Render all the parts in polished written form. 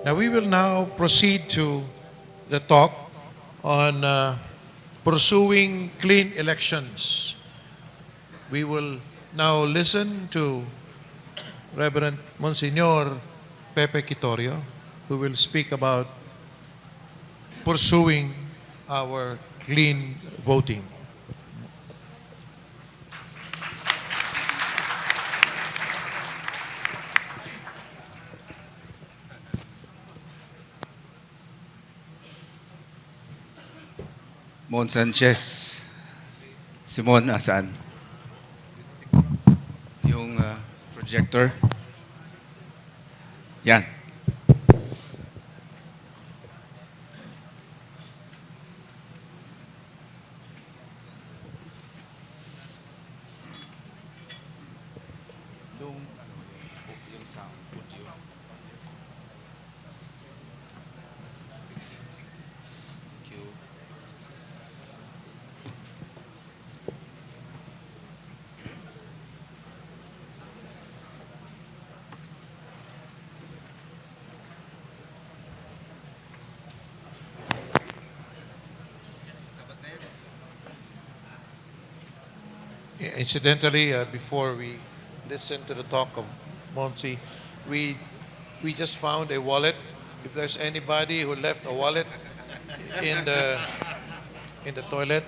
Now we will now proceed to the talk on pursuing clean elections. We will now listen to Reverend Monsignor Pepe Quitorio, who will speak about pursuing our clean voting. Mon Sanchez. Simon, asaan? Yung projector. Yan. Yung sound, audio. Thank you. Incidentally, before we listen to the talk of Monsi, we we just found a wallet. If there's anybody who left a wallet in the toilet,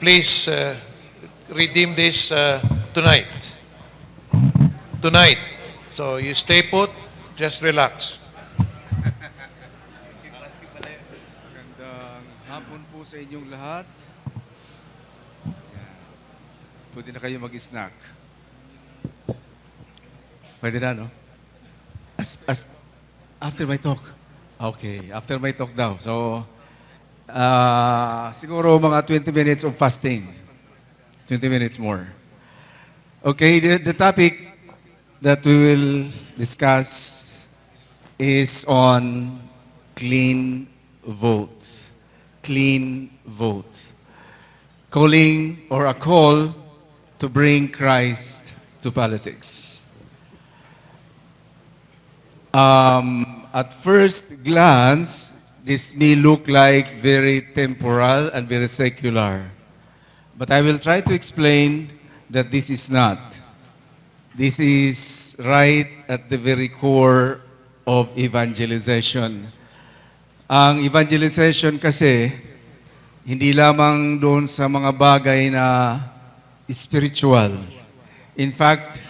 please redeem this tonight. Tonight. So you stay put, just relax. Magandang hapon po sa inyong lahat. Yan. Pwede na kayo mag-snack. Pwede na, no? After my talk. Okay, after my talk daw. So, siguro mga 20 minutes of fasting. 20 minutes more. Okay, the topic that we will discuss is on clean votes. Clean votes. Calling or a call to bring Christ to politics. At first glance, this may look like very temporal and very secular. But I will try to explain that this is not. This is right at the very core of evangelization. Ang evangelization kasi, hindi lamang doon sa mga bagay na spiritual. In fact,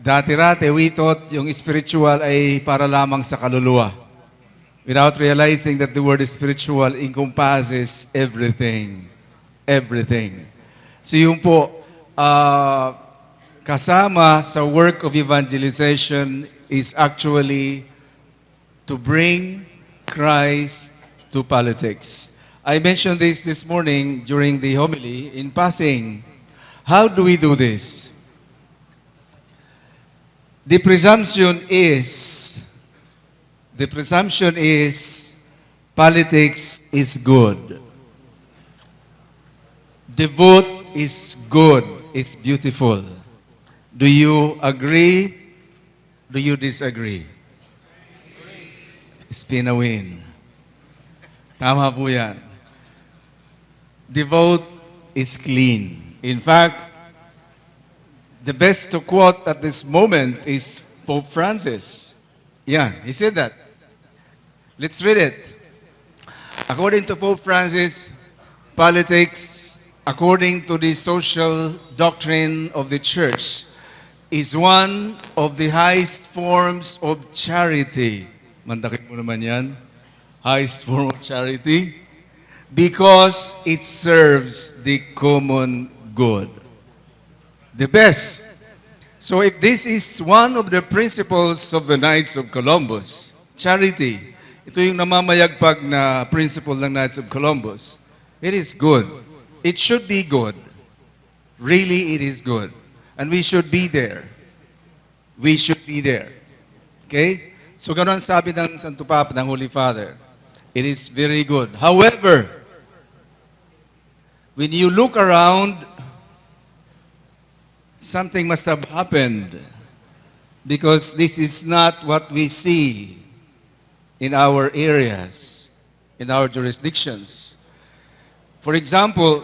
dati-rate, we thought yung spiritual ay para lamang sa kaluluwa. Without realizing that the word spiritual encompasses everything. Everything. So yung po, kasama sa work of evangelization is actually to bring Christ to politics. I mentioned this morning during the homily in passing. How do we do this? The presumption is politics is good. The vote is good, is beautiful. Do you agree? Do you disagree? Spin a win. Tama po yan. The vote is clean. In fact, the best to quote at this moment is Pope Francis. Yeah, he said that. Let's read it. According to Pope Francis, politics, according to the social doctrine of the Church, is one of the highest forms of charity. Mandakin mo naman yan. Highest form of charity. Because it serves the common good. The best. So if this is one of the principles of the Knights of Columbus, charity, ito yung namamayagpag na principle ng Knights of Columbus, it is good. It should be good. Really, it is good. And we should be there. We should be there. Okay? So gano'n sabi ng Santo Papa, ng Holy Father. It is very good. However, when you look around, something must have happened because this is not what we see in our areas, in our jurisdictions. For example,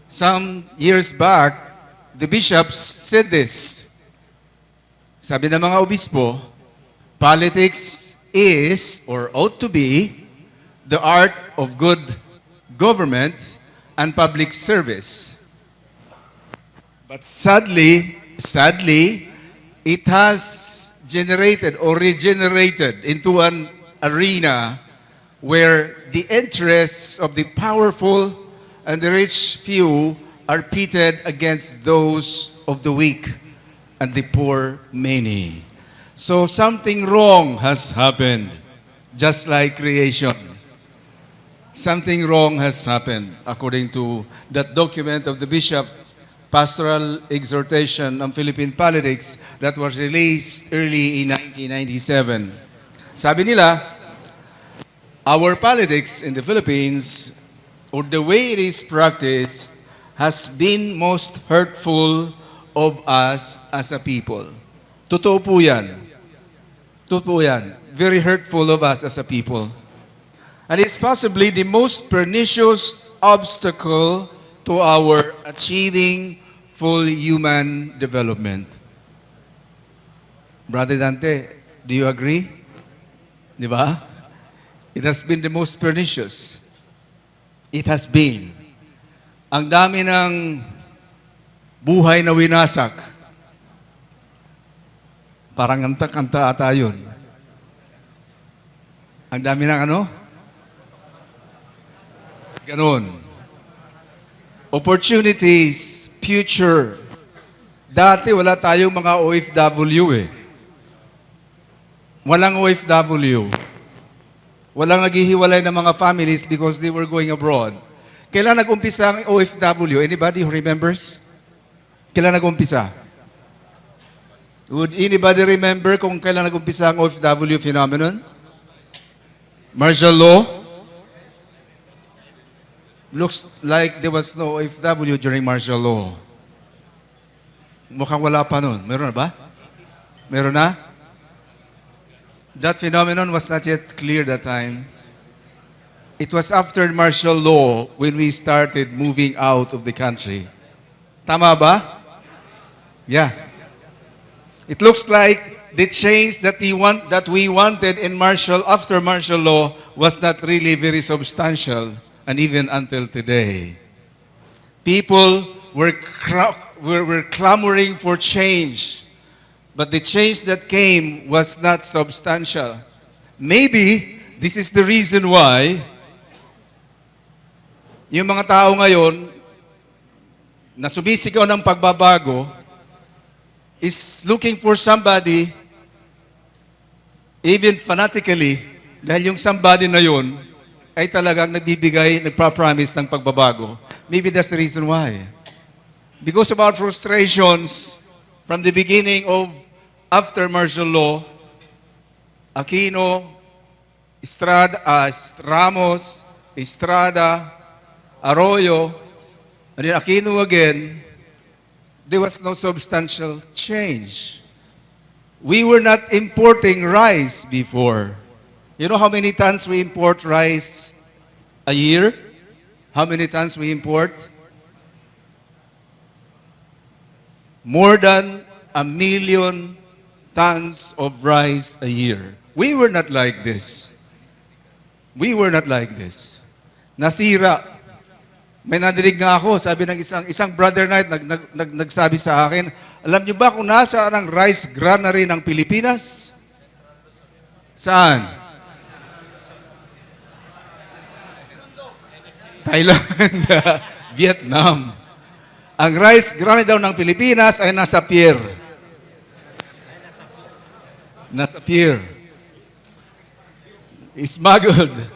some years back, the bishops said this. Sabi ng mga obispo, politics is or ought to be the art of good government and public service. But sadly, it has generated or regenerated into an arena where the interests of the powerful and the rich few are pitted against those of the weak and the poor many. So something wrong has happened, just like creation. Something wrong has happened, according to that document of the bishop, Pastoral Exhortation on Philippine Politics, that was released early in 1997. Sabi nila, our politics in the Philippines, or the way it is practiced, has been most hurtful of us as a people. Totoo po yan. Totoo yan. Very hurtful of us as a people. And it's possibly the most pernicious obstacle to our achieving full human development. Brother Dante, do you agree? Di ba? It has been the most pernicious. It has been. Ang dami ng buhay na winasak. Parang kanta ata yun. Ang dami ng ano? Ganon. Opportunities, future. Dati wala tayong mga OFW eh. Walang OFW. Walang naghihiwalay ng mga families because they were going abroad. Kailan nag-umpisa ang OFW? Anybody who remembers? Kailan nag-umpisa? Would anybody remember kung kailan nag-umpisa ang OFW phenomenon? Martial law? Looks like there was no OFW during martial law. Mukhang wala pa nun. Meron na ba? Meron na? That phenomenon was not yet clear that time. It was after martial law when we started moving out of the country. Tama ba? Yeah. It looks like the change that we wanted in after martial law was not really very substantial. And even until today, people were clamoring for change, but the change that came was not substantial. Maybe this is the reason why yung mga tao ngayon na sumisigaw ng pagbabago is looking for somebody, even fanatically, dahil yung somebody na yun ay talagang nagpa-promise ng pagbabago. Maybe that's the reason why. Because of our frustrations from the beginning of after martial law, Aquino, Ramos, Estrada, Arroyo, and then Aquino again, there was no substantial change. We were not importing rice before. You know how many tons we import rice a year? How many tons we import? More than 1 million tons of rice a year. We were not like this. We were not like this. Nasira. May nadinig nga ako, sabi ng isang brother night, nagsabi sa akin, alam niyo ba kung nasa ang rice granary ng Pilipinas? Saan? Thailand, Vietnam. Ang rice granary daw ng Pilipinas ay nasa pier. Nasa pier. Smuggled.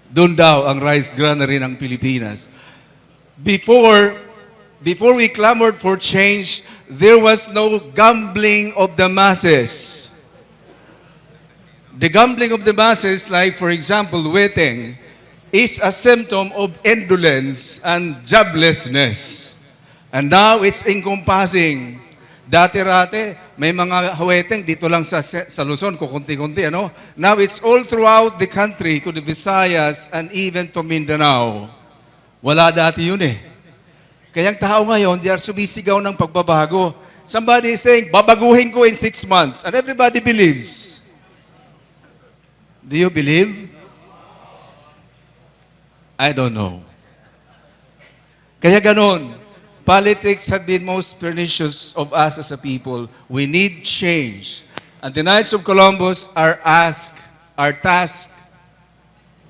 Doon daw ang rice granary ng Pilipinas. Before we clamored for change, there was no gambling of the masses. The gambling of the masses, like for example, weteng, is a symptom of indolence and joblessness. And now it's encompassing Dati-rate, may mga haweteng dito lang sa Luzon, kukunti-kunti, ano? Now it's all throughout the country, to the Visayas, and even to Mindanao. Wala dati yun eh. Kaya ang tao ngayon, they are sumisigaw ng pagbabago. Somebody is saying, babaguhin ko in 6 months. And everybody believes. Do you believe? I don't know. Kaya ganon. Politics have been most pernicious of us as a people. We need change. And the Knights of Columbus are tasked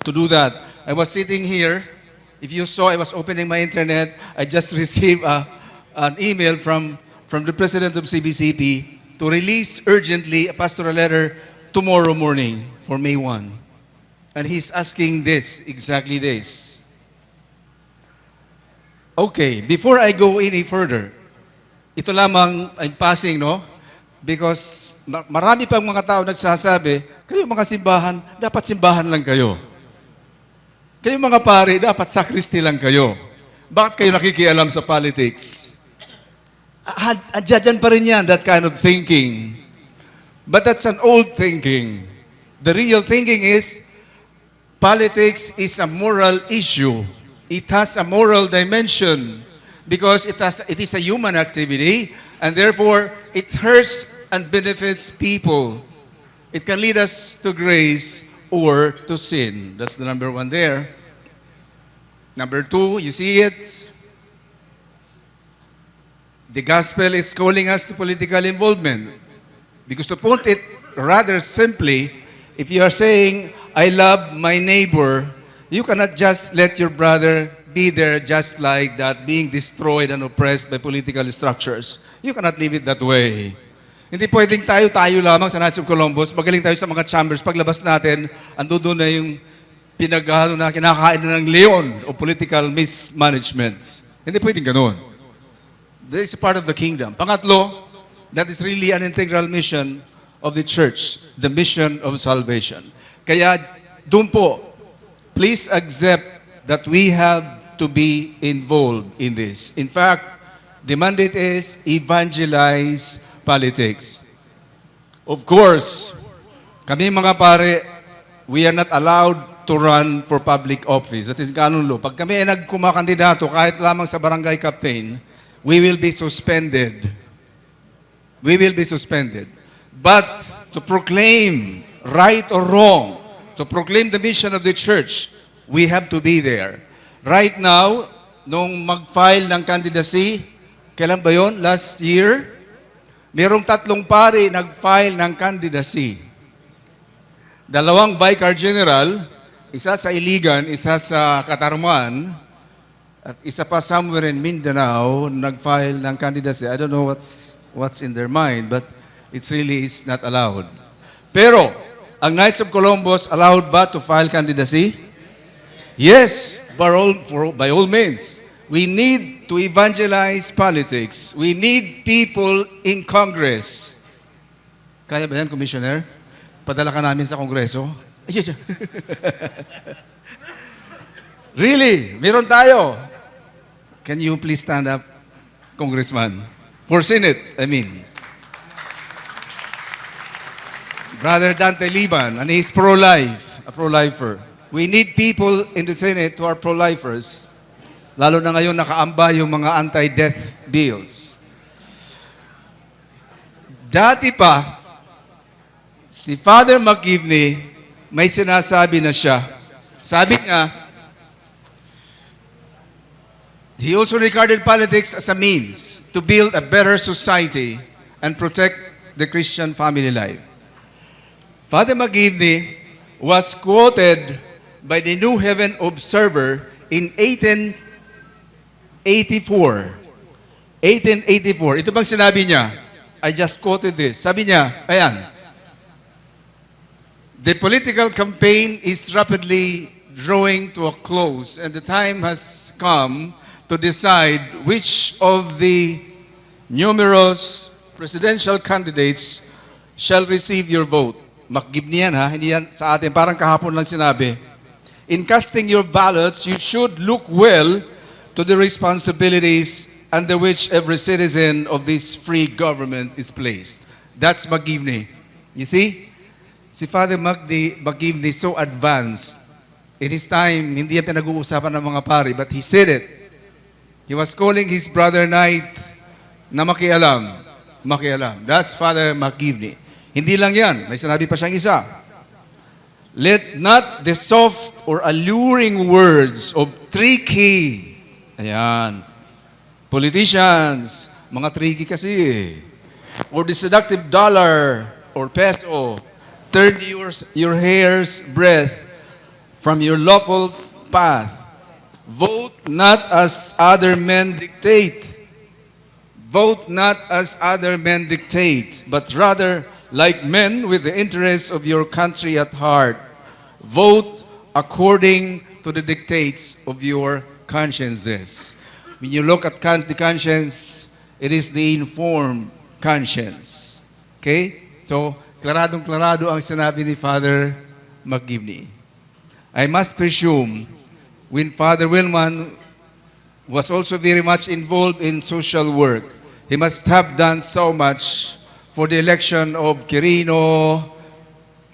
to do that. I was sitting here. If you saw, I was opening my internet. I just received an email from the president of CBCP to release urgently a pastoral letter tomorrow morning for May 1. And he's asking this, exactly this. Okay, before I go any further, ito lamang I'm passing, no? Because marami pang mga tao nagsasabi, kayo mga simbahan, dapat simbahan lang kayo. Kayo mga pare, dapat sakristi lang kayo. Bakit kayo nakikialam sa politics? Adyan pa rin yan, that kind of thinking. But that's an old thinking. The real thinking is, politics is a moral issue. It has a moral dimension because it is a human activity, and therefore it hurts and benefits people. It can lead us to grace or to sin. That's the number 1 there. Number 2, you see it? The gospel is calling us to political involvement. Because to put it rather simply, if you are saying, I love my neighbor, you cannot just let your brother be there just like that, being destroyed and oppressed by political structures. You cannot leave it that way. Hindi pwedeng tayo lamang sa Knights of Columbus, magaling tayo sa mga chambers, paglabas natin, ando doon na yung pinagano na kinakain na ng leon o political mismanagement. Hindi pwedeng ganun. This is part of the kingdom. Pangatlo, that is really an integral mission of the church, the mission of salvation. Kaya doon po, please accept that we have to be involved in this. In fact, the mandate is evangelize politics. Of course, kami mga pare, we are not allowed to run for public office. That is ganun lo. Pag kami ay nagkumakandidato, kahit lamang sa barangay captain, we will be suspended. We will be suspended. But to proclaim right or wrong, to proclaim the mission of the church, we have to be there. Right now, nung mag-file ng candidacy, kailan ba yon? Last year, merong 3 pari nag-file ng candidacy. 2 Vicar General, isa sa Iligan, isa sa Katarman, at isa pa somewhere in Mindanao, nag-file ng candidacy. I don't know what's in their mind, but it really is not allowed. Pero, ang Knights of Columbus allowed ba to file candidacy? Yes, by all means. We need to evangelize politics. We need people in Congress. Kaya ba yan, Commissioner? Padala ka namin sa Kongreso? Really? Meron tayo. Can you please stand up, Congressman? For Senate, I mean. Brother Dante Liban, and he's pro-life, a pro-lifer. We need people in the Senate who are pro-lifers. Lalo na ngayon nakaamba yung mga anti-death bills. Dati pa, si Father McGivney, may sinasabi na siya. Sabi niya, he also regarded politics as a means to build a better society and protect the Christian family life. Father McGivney was quoted by the New Heaven Observer in 1884. 1884. Ito bang sinabi niya? I just quoted this. Sabi niya, ayan, the political campaign is rapidly drawing to a close and the time has come to decide which of the numerous presidential candidates shall receive your vote. McGivney yan ha, hindi yan sa atin. Parang kahapon lang sinabi. In casting your ballots, you should look well to the responsibilities under which every citizen of this free government is placed. That's McGivney. You see? Si Father McGivney so advanced. In his time, hindi yan pinag-uusapan ng mga pari, but he said it. He was calling his brother knight na makialam. Makialam. That's Father McGivney. Hindi lang yan. May sinabi pa siyang isa. Let not the soft or alluring words of tricky, ayan, politicians, mga tricky kasi, or the seductive dollar or peso, turn your hair's breadth from your lawful path. Vote not as other men dictate. Vote not as other men dictate, but rather like men with the interests of your country at heart. Vote according to the dictates of your consciences. When you look at the conscience, it is the informed conscience. Okay? So, klaradong-klarado ang sinabi ni Father McGivney. I must presume, when Father Wilman was also very much involved in social work, he must have done so much for the election of Quirino,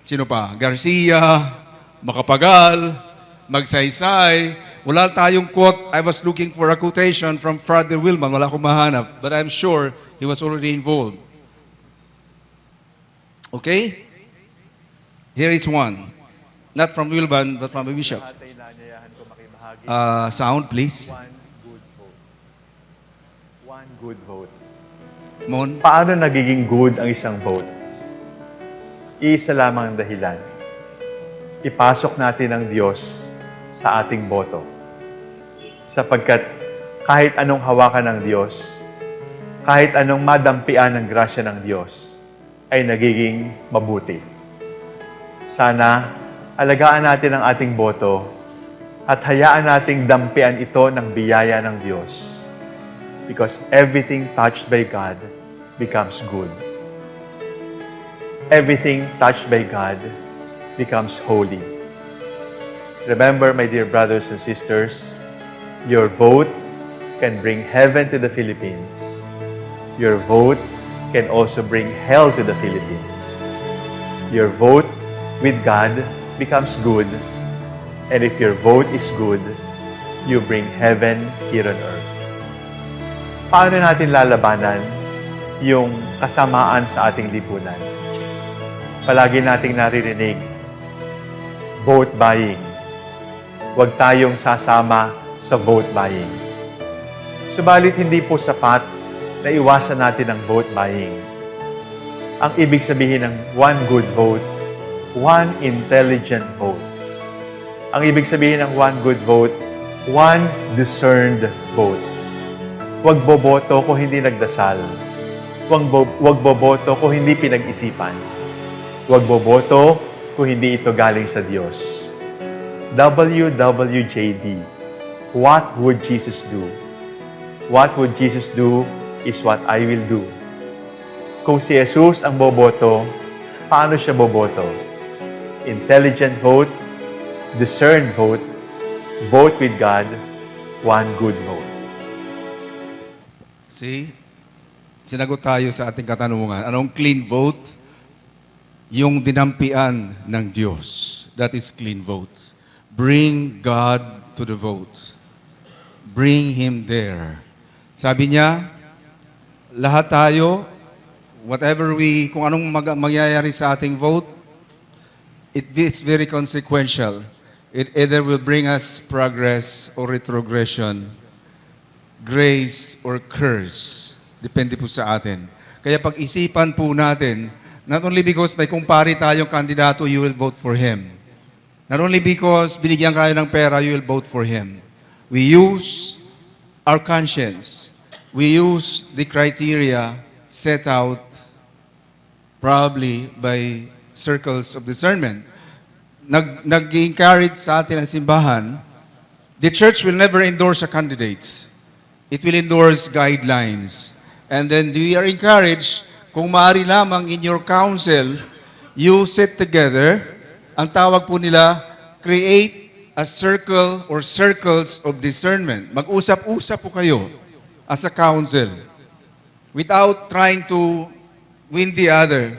sino pa? Garcia, Macapagal, Magsaysay. Wala tayong quote. I was looking for a quotation from Father Wilman. Wala akong mahanap. But I'm sure he was already involved. Okay? Here is one. Not from Wilman, but from a bishop. Sound, please. One good vote. Mon. Paano nagiging good ang isang vote? Iisa lamang ang dahilan. Ipasok natin ang Diyos sa ating boto. Sapagkat kahit anong hawakan ng Diyos, kahit anong madampian ng grasya ng Diyos, ay nagiging mabuti. Sana alagaan natin ang ating boto at hayaan nating dampian ito ng biyaya ng Diyos. Because everything touched by God becomes good. Everything touched by God becomes holy. Remember, my dear brothers and sisters, your vote can bring heaven to the Philippines. Your vote can also bring hell to the Philippines. Your vote with God becomes good. And if your vote is good, you bring heaven here on earth. Paano natin lalabanan yung kasamaan sa ating lipunan? Palagi nating naririnig, vote buying. Huwag tayong sasama sa vote buying. Subalit hindi po sapat na iwasan natin ang vote buying. Ang ibig sabihin ng one good vote, one intelligent vote. Ang ibig sabihin ng one good vote, one discerned vote. Huwag boboto kung hindi nagdasal. Huwag boboto kung hindi pinag-isipan. Huwag boboto kung hindi ito galing sa Diyos. WWJD. What would Jesus do? What would Jesus do is what I will do. Kung si Jesus ang boboto, paano siya boboto? Intelligent vote, discerned vote, vote with God, one good vote. See? Sinagot tayo sa ating katanungan. Anong clean vote? Yung dinampian ng Diyos. That is clean vote. Bring God to the vote. Bring Him there. Sabi niya, lahat tayo, kung anong mangyayari sa ating vote, it is very consequential. It either will bring us progress or retrogression, grace or curse. Depende po sa atin. Kaya pag-isipan po natin, not only because may kumpari tayong kandidato, you will vote for him. Not only because binigyan kayo ng pera, you will vote for him. We use our conscience. We use the criteria set out probably by circles of discernment. Nag-encourage sa atin ang simbahan, the church will never endorse a candidate. It will endorse guidelines. And then we are encouraged, kung maaari lamang in your council, you sit together, ang tawag po nila, create a circle or circles of discernment. Mag-usap-usap po kayo. as a council without trying to win the other,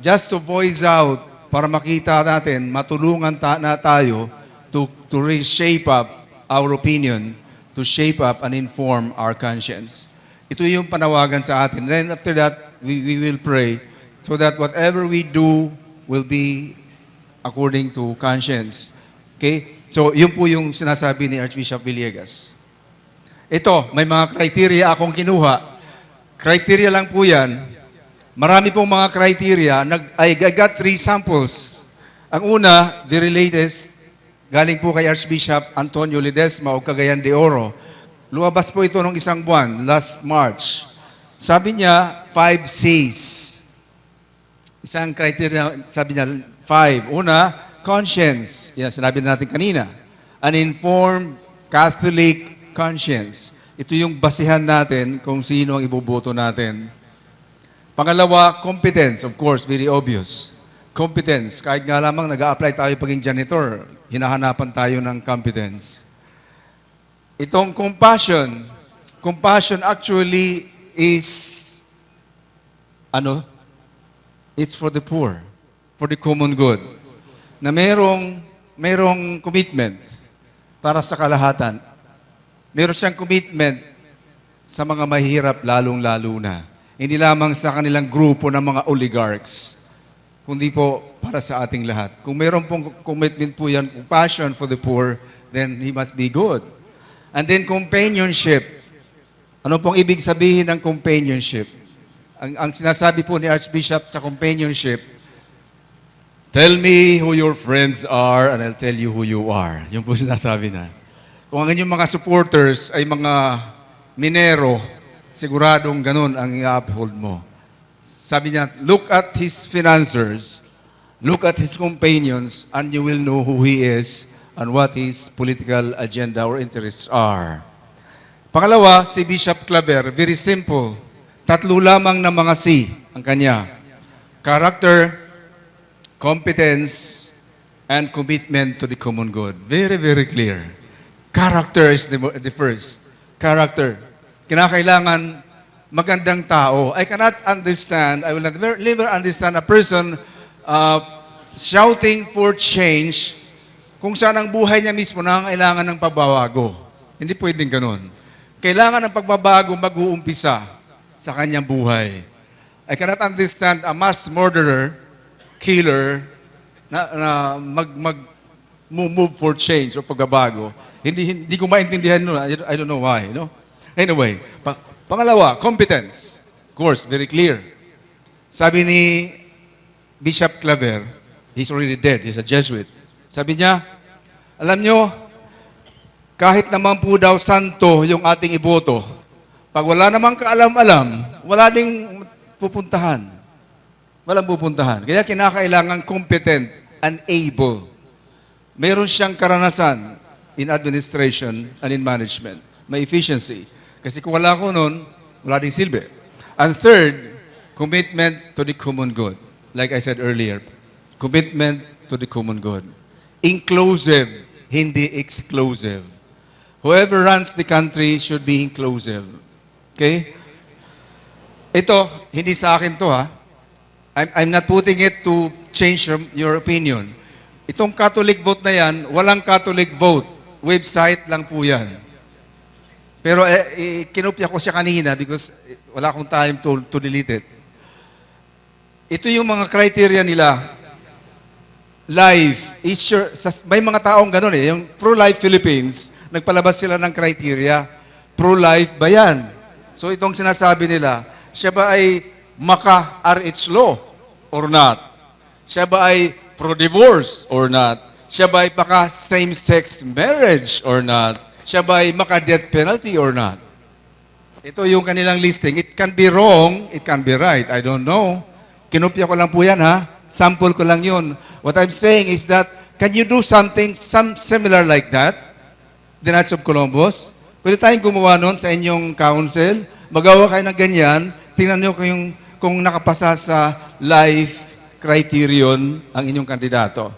just to voice out para makita natin, matulungan na tayo to reshape up our opinion, to shape up and inform our conscience. Ito yung panawagan sa atin. Then after that, we will pray so that whatever we do will be according to conscience. Okay? So, yun po yung sinasabi ni Archbishop Villegas. Ito, may mga criteria akong kinuha. Criteria lang po yan. Marami pong mga criteria. I got 3 samples. Ang una, very latest, galing po kay Archbishop Antonio Ledesma o Cagayan de Oro. Lumabas po ito nung isang buwan, last March. Sabi niya, 5 C's. Isang criteria, sabi niya, 5. Una, conscience. Yan, sinabi natin kanina. An informed Catholic conscience. Ito yung basihan natin kung sino ang iboboto natin. Pangalawa, competence. Of course, very obvious. Competence. Kahit nga lamang nag-a-apply tayo paging janitor, hinahanapan tayo ng competence. Itong compassion. Compassion actually is, it's for the poor, for the common good. Na merong commitment para sa kalahatan. Meron siyang commitment sa mga mahirap lalong-lalo na. Hindi lamang sa kanilang grupo ng mga oligarchs, kundi po para sa ating lahat. Kung meron pong commitment po yan, passion for the poor, then he must be good. And then companionship. Ano pong ibig sabihin ng companionship? Ang sinasabi po ni Archbishop sa companionship, tell me who your friends are and I'll tell you who you are. Yung po sinasabi na. Kung ang inyong mga supporters ay mga minero, siguradong ganun ang i-uphold mo. Sabi niya, look at his financiers, look at his companions, and you will know who he is and what his political agenda or interests are. Pangalawa, si Bishop Claver, very simple. 3 lamang na mga C ang kanya. Character, competence, and commitment to the common good. Very, very clear. Character is the first. Character. Kinakailangan magandang tao. I cannot understand, I will never understand a person shouting for change kung saan ang buhay niya mismo nangangailangan ng pagbabago. Hindi pwedeng ganun. Kailangan ng pagbabago mag-uumpisa sa kanyang buhay. I cannot understand a mass murderer, killer, na move for change o pagbabago. Hindi ko maintindihan nun. I don't know why. No? Anyway, pangalawa, competence. Of course, very clear. Sabi ni Bishop Claver, he's already dead, he's a Jesuit. Sabi niya, alam nyo, kahit naman po daw santo yung ating iboto, pag wala namang kaalam-alam, wala ding pupuntahan. Walang pupuntahan. Kaya kinakailangan competent and able. Meron siyang karanasan in administration and in management. May efficiency. Kasi kung wala ko nun, wala ding silbi. And third, commitment to the common good. Like I said earlier, commitment to the common good. Inclusive, hindi exclusive. Whoever runs the country should be inclusive. Okay? Ito, hindi sa akin to ha. I'm not putting it to change your opinion. Itong Catholic vote na yan, walang Catholic vote. Website lang po yan. Pero kinopya ko siya kanina because wala akong time to delete it. Ito yung mga criteria nila. Life. May mga taong ganun eh. Yung pro-life Philippines, nagpalabas sila ng criteria. Pro-life ba yan? So itong sinasabi nila, siya ba ay maka-RH law or not? Siya ba ay pro-divorce or not? Siya ba ay maka-same-sex marriage or not? Siya ba ay maka-death penalty or not? Ito yung kanilang listing. It can be wrong, it can be right. I don't know. Kinopya ko lang po yan ha. Sample ko lang yun. What I'm saying is that, can you do something similar like that? The Knights of Columbus? Pwede tayong gumawa nun sa inyong council. Magawa kayo ng ganyan. Tingnan nyo kung nakapasa sa life criterion ang inyong kandidato.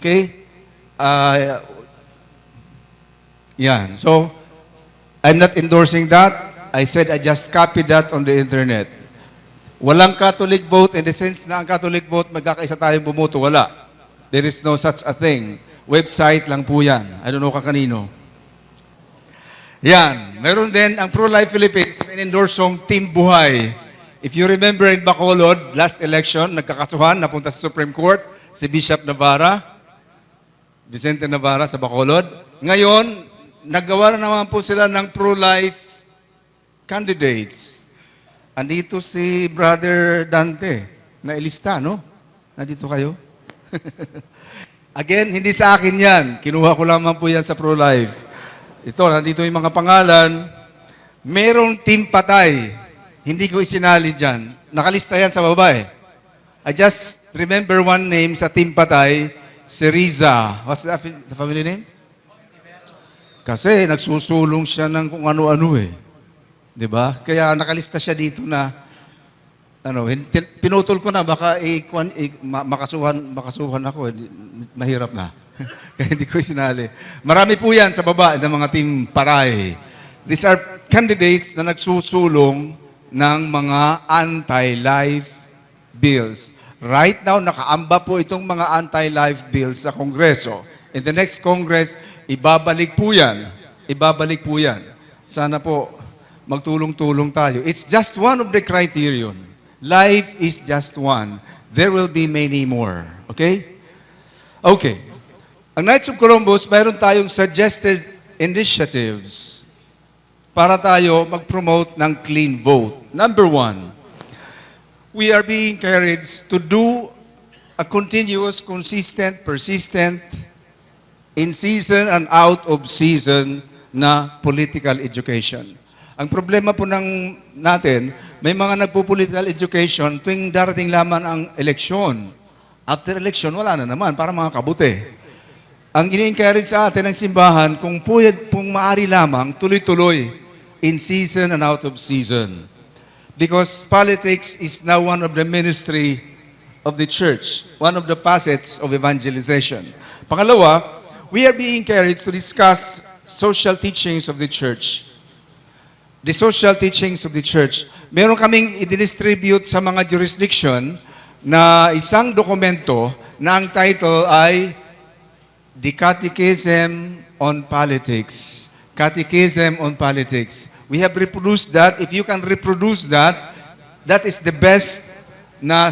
Okay? Yan. So, I'm not endorsing that. I said I just copied that on the internet. Walang Catholic vote in the sense na ang Catholic vote magkakaisa tayong bumoto. Wala. There is no such a thing. Website lang po yan. I don't know kakanino. Yan. Meron din ang Pro-Life Philippines, may endorsong Team Buhay. If you remember in Bacolod, last election, nagkakasuhan, napunta sa Supreme Court, si Bishop Navarra, Vicente Navarra sa Bacolod. Ngayon, naggawa na naman po sila ng pro-life candidates. Andito si Brother Dante, na ilista, no? Nandito kayo? Again, hindi sa akin yan. Kinuha ko lamang po yan sa pro-life. Ito, nandito yung mga pangalan. Merong team patay. Hindi ko isinali dyan. Nakalista yan sa baba eh. I just remember one name sa team patay, si Riza. What's the family name? Kasi nagsusulong siya ng kung ano-ano eh. 'Di ba? Kaya nakalista siya dito na pinutol ko na baka makasuhan ako. Mahirap na. Kaya hindi ko sinali. Marami po 'yan sa baba ng mga team paray. These are candidates na nagsusulong ng mga anti-life bills. Right now, nakaamba po itong mga anti-life bills sa Kongreso. In the next Congress, ibabalik po yan. Ibabalik po yan. Sana po, magtulong-tulong tayo. It's just one of the criterion. Life is just one. There will be many more. Okay? Okay. Ang Knights of Columbus, mayroon tayong suggested initiatives para tayo mag-promote ng clean vote. Number 1, we are being encouraged to do a continuous, consistent, persistent, in season and out of season na political education. Ang problema po natin, may mga nagpo-political education tuwing darating lamang ang eleksyon. After election, wala na naman, para mga kabuti. Ang ini-encourage sa atin ng simbahan, kung maari lamang, tuloy-tuloy, in season and out of season. Because politics is now one of the ministry of the church, one of the facets of evangelization. Pangalawa, we are being encouraged to discuss social teachings of the church. The social teachings of the church. Meron kaming i-distribute sa mga jurisdiction na isang dokumento na ang title ay The Catechism on Politics. Catechism on Politics. We have reproduced that. If you can reproduce that, that is the best na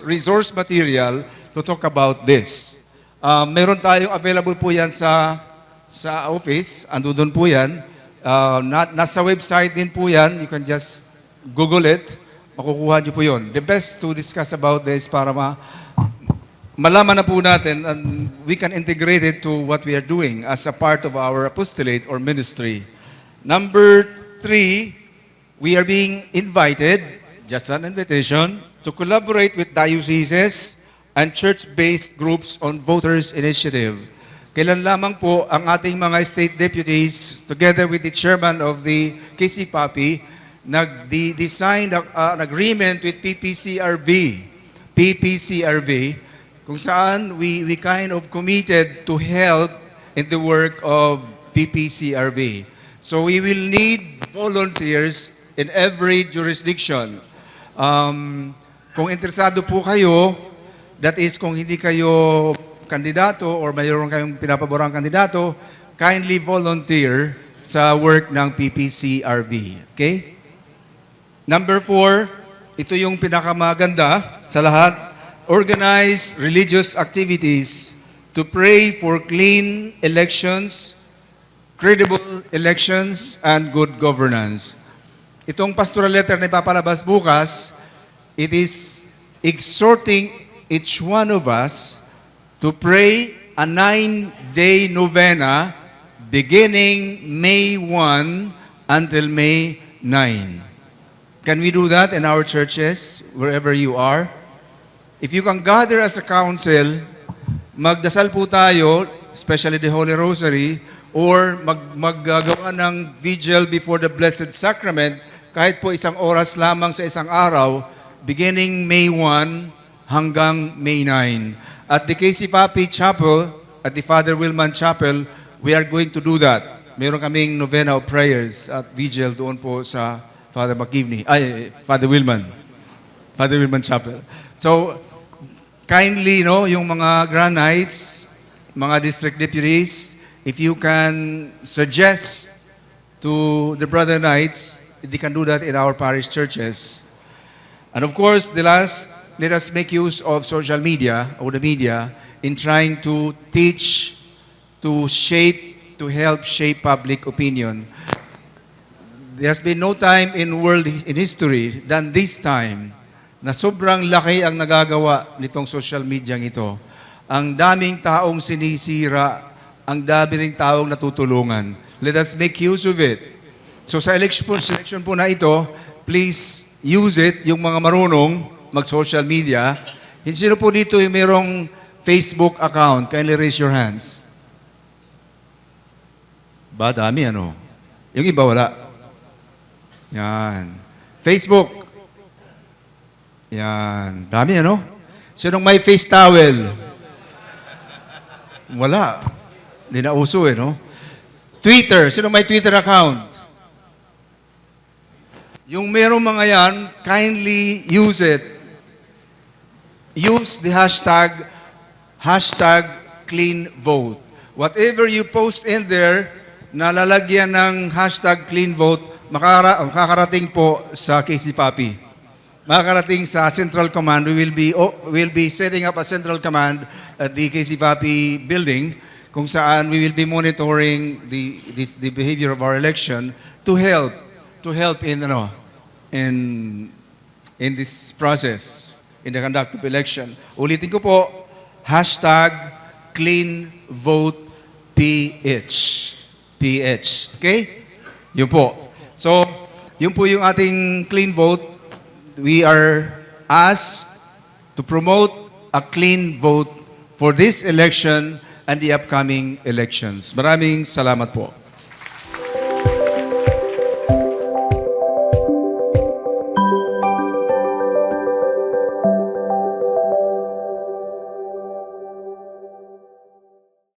resource material to talk about this. Meron tayong available po yan sa office. Andun po yan. Nasa website din po yan. You can just Google it. Makukuha niyo po yun. The best to discuss about this para malaman na po natin and we can integrate it to what we are doing as a part of our apostolate or ministry. Number 3, we are being invited, just an invitation, to collaborate with dioceses and church-based groups on voters' initiative. Kailan lamang po ang ating mga state deputies, together with the chairman of the KCPAPI, nag-design an agreement with PPCRB, kung saan we kind of committed to help in the work of PPCRB. So we will need volunteers in every jurisdiction. Kung interesado po kayo, that is kung hindi kayo kandidato or mayroon kayong pinapaborang kandidato, kindly volunteer sa work ng PPCRB. Okay? Number 4, ito yung pinakamaganda sa lahat, organize religious activities to pray for clean elections, credible elections, and good governance. Itong pastoral letter na ipapalabas bukas, it is exhorting each one of us to pray a 9-day novena beginning May 1 until May 9. Can we do that in our churches, wherever you are? If you can gather as a council, magdasal po tayo, especially the Holy Rosary, or maggagawa ng vigil before the Blessed Sacrament, kahit po isang oras lamang sa isang araw, beginning May 1 hanggang May 9. At the KCPAPI Chapel, at the Father Wilman Chapel, we are going to do that. meron kaming novena of prayers at vigil doon po sa Father McKivney, Father Wilman Chapel. So, kindly, no, yung mga Grand Knights, mga district deputies, if you can suggest to the Brother Knights, they can do that in our parish churches. And of course, let us make use of social media or the media in trying to teach, to help shape public opinion. There has been no time in history than this time na sobrang laki ang nagagawa nitong social media ito. Ang daming taong sinisira, ang dami ring taong natutulungan. Let us make use of it. So sa election po na ito, please use it, yung mga marunong mag-social media. Sino po dito yung mayroong Facebook account? Kindly raise your hands. Ba, dami ano? Yung iba wala. Yan. Facebook. Yan. Dami ano? Sinong may face towel? Wala. Hindi na uso eh, no? Twitter. Sinong may Twitter account? Yung merong mga yan, kindly use it. Use the hashtag CleanVote. Whatever you post in there, nalalagyan ng hashtag CleanVote, makakarating po sa KC Papi. Makakarating sa Central Command. We'll be setting up a Central Command at the KC Papi building kung saan we will be monitoring the behavior of our election to help in this process, in the conduct of election. Ulitin ko po, hashtag CleanVotePH. PH. Okay? Yun po. So, yun po yung ating clean vote. We are asked to promote a clean vote for this election and the upcoming elections. Maraming salamat po.